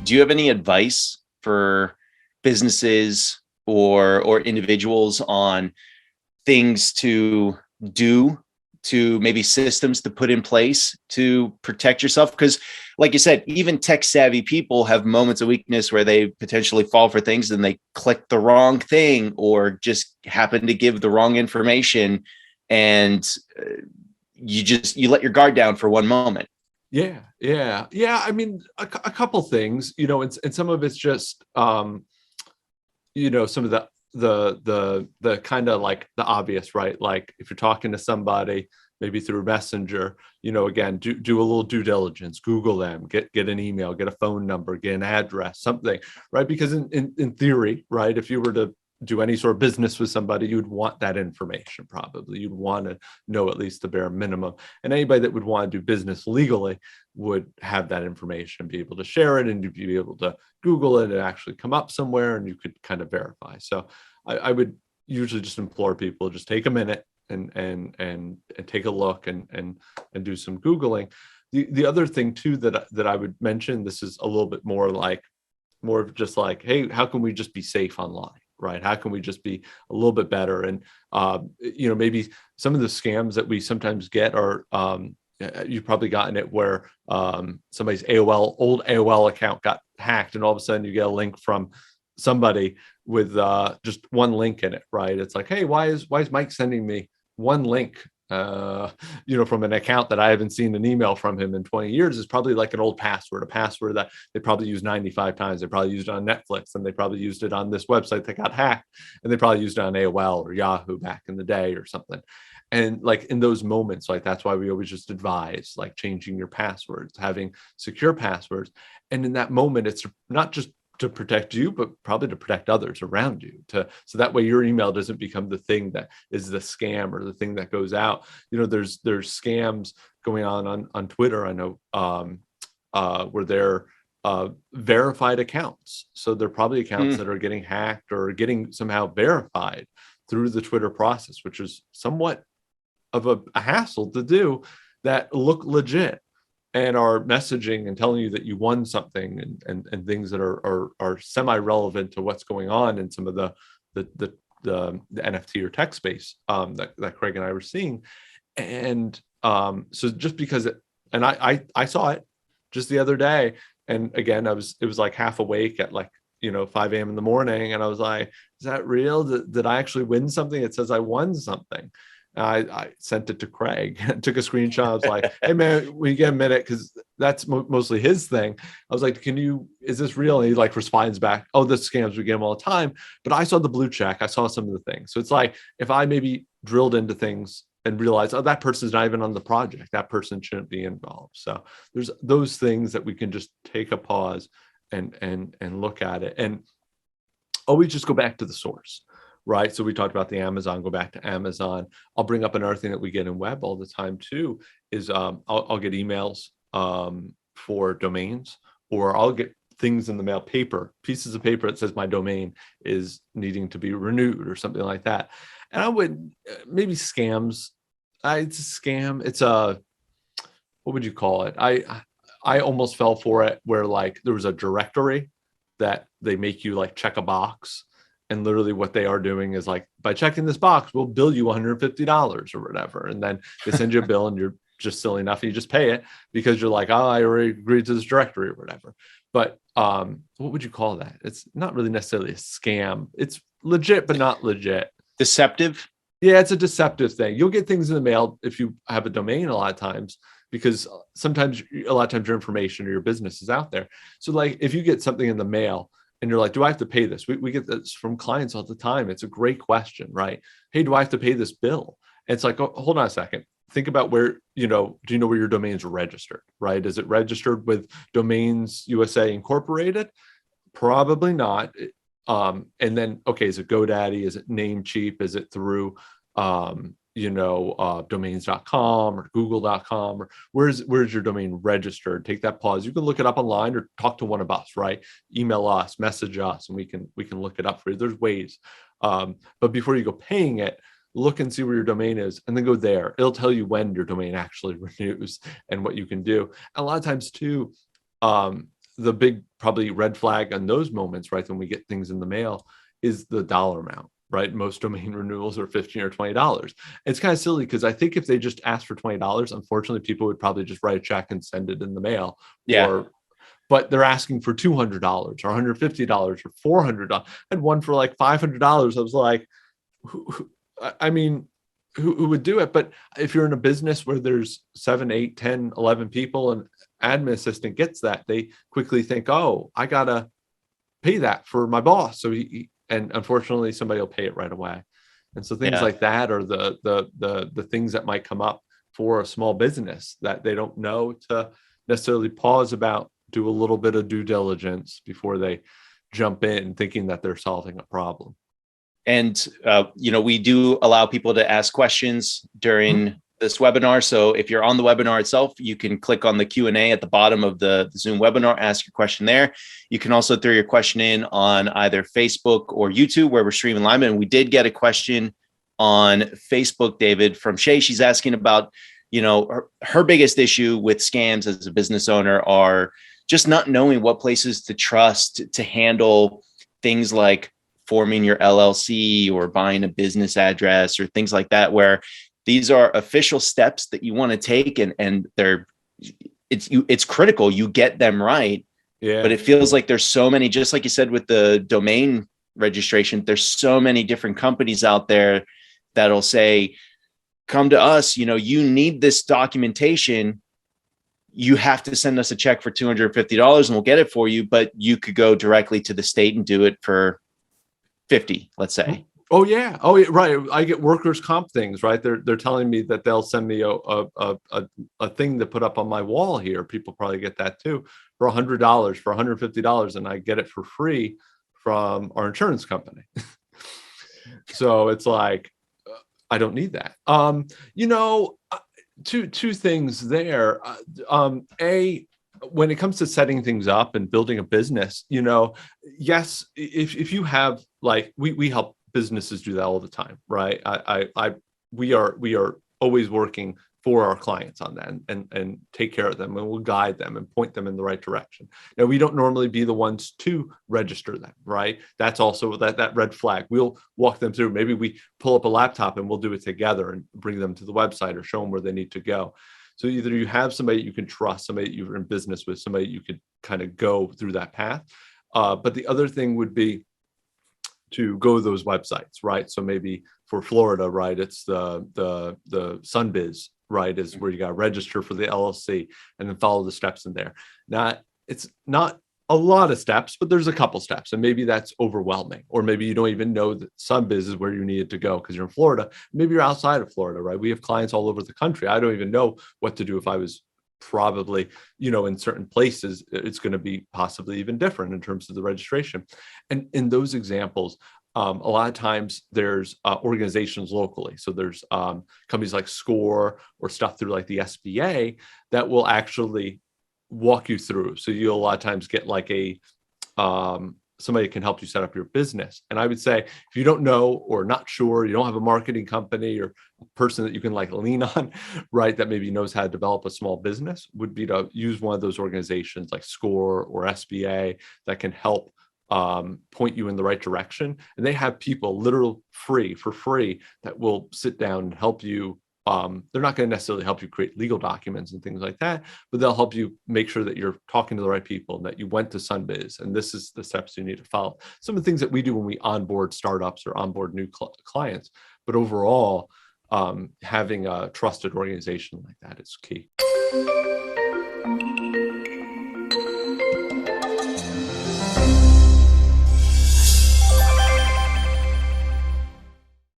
Do you have any advice for businesses or individuals on things to do, to maybe systems to put in place to protect yourself? Because like you said, even tech savvy people have moments of weakness where they potentially fall for things and they click the wrong thing or just happen to give the wrong information, and you let your guard down for one moment. Yeah. I mean, a couple things, and some of it's just, some of the kind of like the obvious, right? Like if you're talking to somebody, maybe through Messenger, again, do a little due diligence, Google them, get an email, get a phone number, get an address, something, right? Because in theory, right, if you were to do any sort of business with somebody, you'd want that information. Probably you'd want to know at least the bare minimum, and anybody that would want to do business legally would have that information, be able to share it, and you'd be able to Google it and actually come up somewhere, and you could kind of verify. So I would usually just implore people, just take a minute and take a look and do some Googling. The other thing too that I would mention, this is a little bit more of just like, hey, how can we just be safe online? Right? How can we just be a little bit better? And, maybe some of the scams that we sometimes get are, you've probably gotten it where somebody's old AOL account got hacked, and all of a sudden you get a link from somebody with just one link in it, right? It's like, hey, why is Mike sending me one link? From an account that I haven't seen an email from him in 20 years. Is probably like an old password, a password that they probably used 95 times. They probably used it on Netflix, and they probably used it on this website that got hacked, and they probably used it on AOL or Yahoo back in the day or something. And like in those moments, like that's why we always just advise like changing your passwords, having secure passwords. And in that moment, it's not just to protect you, but probably to protect others around you, so that way your email doesn't become the thing that is the scam or the thing that goes out. There's scams going on Twitter, I know, where they're verified accounts. So they're probably accounts that are getting hacked or getting somehow verified through the Twitter process, which is somewhat of a hassle to do, that look legit and are messaging and telling you that you won something and things that are semi-relevant to what's going on in some of the NFT or tech space that Craig and I were seeing. And so just because I saw it just the other day, and again, it was like half awake at 5 a.m. in the morning, and I was like, is that real? Did I actually win something? It says I won something. I sent it to Craig, took a screenshot. I was like, hey man, when you get a minute, because that's mostly his thing. I was like, is this real? And he responds back, oh, the scams, we get them all the time. But I saw the blue check. I saw some of the things. So it's like, if I maybe drilled into things and realized, oh, that person's not even on the project, that person shouldn't be involved. So there's those things that we can just take a pause and look at it, and always just go back to the source. Right. So we talked about the Amazon, go back to Amazon. I'll bring up another thing that we get in web all the time too, is I'll get emails for domains, or I'll get things in the mail, pieces of paper that says my domain is needing to be renewed or something like that. And I would maybe scams. It's a scam. It's what would you call it? I almost fell for it, where there was a directory that they make you check a box. And literally what they are doing is by checking this box, we'll bill you $150 or whatever. And then they send you a bill, and you're just silly enough, and you just pay it because you're like, oh, I already agreed to this directory or whatever. But what would you call that? It's not really necessarily a scam. It's legit, but not legit. Deceptive? Yeah, it's a deceptive thing. You'll get things in the mail if you have a domain a lot of times, because a lot of times your information or your business is out there. So if you get something in the mail, and you're like, do I have to pay this? We get this from clients all the time. It's a great question, right? Hey, do I have to pay this bill? And it's like, oh, hold on a second. Think about where, do you know where your domain's registered, right? Is it registered with Domains USA Incorporated? Probably not. And then, okay, is it GoDaddy? Is it Namecheap? Is it through, domains.com or google.com, or where's your domain registered? Take that pause. You can look it up online or talk to one of us, right? Email us, message us, and we can look it up for you. There's ways. But before you go paying it, look and see where your domain is, and then go there. It'll tell you when your domain actually renews and what you can do. And a lot of times too, the big probably red flag on those moments, right, when we get things in the mail, is the dollar amount, right? Most domain renewals are $15 or $20. It's kind of silly because I think if they just asked for $20, unfortunately, people would probably just write a check and send it in the mail. Yeah. But they're asking for $200 or $150 or $400. I had one for like $500. I was like, I mean, who would do it? But if you're in a business where there's 7, 8, 10, 11 people and admin assistant gets that, they quickly think, oh, I got to pay that for my boss. So and unfortunately somebody will pay it right away. And so things Yeah. like that are the things that might come up for a small business that they don't know to necessarily pause about, do a little bit of due diligence before they jump in thinking that they're solving a problem. And, we do allow people to ask questions during this webinar. So if you're on the webinar itself, you can click on the Q&A at the bottom of the Zoom webinar, ask your question there. You can also throw your question in on either Facebook or YouTube where we're streaming live. And we did get a question on Facebook, David, from Shay. She's asking about, her biggest issue with scams as a business owner are just not knowing what places to trust to handle things like forming your LLC or buying a business address or things like that, where these are official steps that you want to take, and it's critical you get them right. Yeah. But it feels like there's so many, just like you said with the domain registration, there's so many different companies out there that'll say, come to us, you need this documentation. You have to send us a check for $250 and we'll get it for you, but you could go directly to the state and do it for 50, let's say. Oh yeah. Right. I get workers' comp things, right? They're telling me that they'll send me a thing to put up on my wall here. People probably get that too for $100, for $150, and I get it for free from our insurance company. So it's like, I don't need that. Two things there. When it comes to setting things up and building a business, yes, if you have, like, we help businesses do that all the time, right? We are always working for our clients on that and take care of them, and we'll guide them and point them in the right direction. Now, we don't normally be the ones to register them, right? That's also that red flag. We'll walk them through. Maybe we pull up a laptop and we'll do it together and bring them to the website or show them where they need to go. So either you have somebody you can trust, somebody you're in business with, somebody you could kind of go through that path. But the other thing would be to go to those websites, right? So maybe for Florida, right, it's the Sunbiz, right, is where you got to register for the LLC and then follow the steps in there. Now, it's not a lot of steps, but there's a couple steps, and maybe that's overwhelming, or maybe you don't even know that Sunbiz is where you needed to go because you're in Florida. Maybe you're outside of Florida, right? We have clients all over the country. I don't even know what to do if I was probably, in certain places. It's going to be possibly even different in terms of the registration. And in those examples, a lot of times there's organizations locally. So there's companies like SCORE or stuff through like the SBA that will actually walk you through. So you'll a lot of times get like somebody can help you set up your business. And I would say, if you don't know or not sure, you don't have a marketing company or a person that you can like lean on, right, that maybe knows how to develop a small business, would be to use one of those organizations like SCORE or SBA that can help point you in the right direction. And they have people literal for free that will sit down and help you. They're not going to necessarily help you create legal documents and things like that, but they'll help you make sure that you're talking to the right people and that you went to Sunbiz, and this is the steps you need to follow. Some of the things that we do when we onboard startups or onboard new clients, but overall, having a trusted organization like that is key.